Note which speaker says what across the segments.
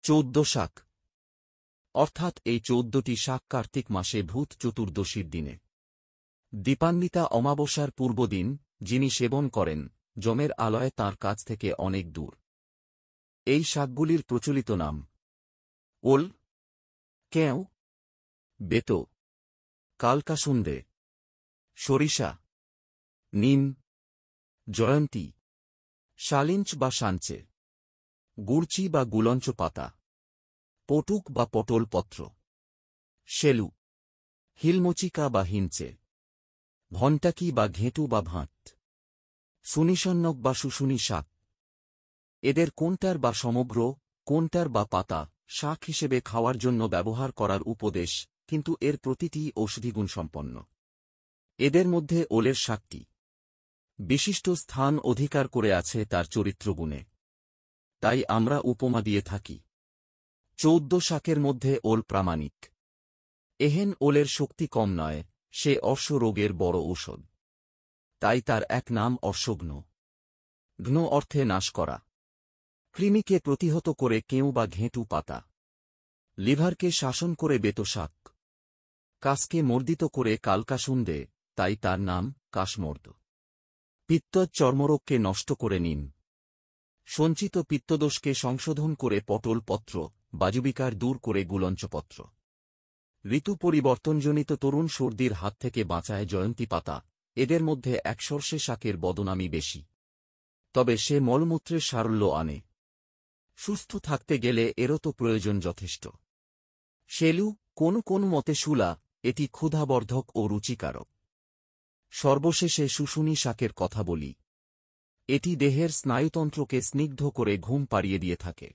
Speaker 1: 14 শাক অর্থাৎ এই 14টি শাক কার্তিক মাসে ভূত চতুর্দশীর দিনে দীপান্বিতা অমাবস্যার পূর্বদিন যিনি সেবন করেন যমের আলয় তাঁর কাছ থেকে অনেক দূর। এই শাকগুলির প্রচলিত নাম ওল, কেও, বেতো, কালকাসুন্দে, সরিষা, নিম, জয়ন্তী, শালিঞ্চ বা সাঞ্চে, গুড়চি বা গুলঞ্চ পাতা, পটুক বা পটল পত্র, শেলু, হিলমচিকা বা হিঞ্চে, ভন্টাকি বা ঘেঁটু বা ভাঁট, সুনিসন্নক বা শুশুনি শাক। এদের কোনটার বা সমগ্র, কোনটার বা পাতা শাক হিসেবে খাওয়ার জন্য ব্যবহার করার উপদেশ, কিন্তু এর প্রতিটি ঔষধিগুণ সম্পন্ন। এদের মধ্যে ওলের শাকটি বিশিষ্ট স্থান অধিকার করে আছে তার চরিত্রগুণে, তাই আমরা উপমা দিয়ে থাকি। 14 শাকের মধ্যে ওল প্রামাণিক। এহেন ওলের শক্তি কম নয়, সে অশ্ব রোগের বড় ঔষধ। তাই তার এক নাম অশ্বঘ্ন। ঘ্ন অর্থে নাশ করা। কৃমিকে প্রতিহত করে কেউ বা ঘেঁটু পাতা। লিভারকে শাসন করে বেতো শাক। কাশকে মর্দিত করে কালকাসুন্দে, তাই তার নাম কাশমর্দ। পিত্তজ চর্মরোগকে নষ্ট করে নিন। সঞ্চিত পিত্তদোষকে সংশোধন করে পটল পত্র, বাজুবিকার দূর করে গুলঞ্চপত্র। ঋতু পরিবর্তনজনিত তরুণ সর্দির হাত থেকে বাঁচায় জয়ন্তী পাতা। এদের মধ্যে একসর্ষে শাকের বদনামই বেশি, তবে সে মলমূত্রের সারল্য আনে। সুস্থ থাকতে গেলে এরও তো প্রয়োজন যথেষ্ট। শেলু, কোন মতে শুলা, এটি ক্ষুধাবর্ধক ও রুচিকারক। সর্বশেষে শুশুনি শাকের কথা বলি। এটি দেহের স্নায়ুতন্ত্রকে স্নিগ্ধ করে ঘুম পাড়িয়ে দিয়ে থাকে।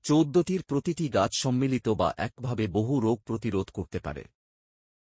Speaker 1: 14টির প্রতিটি গাছ সম্মিলিত বা একভাবে বহু রোগ প্রতিরোধ করতে পারে।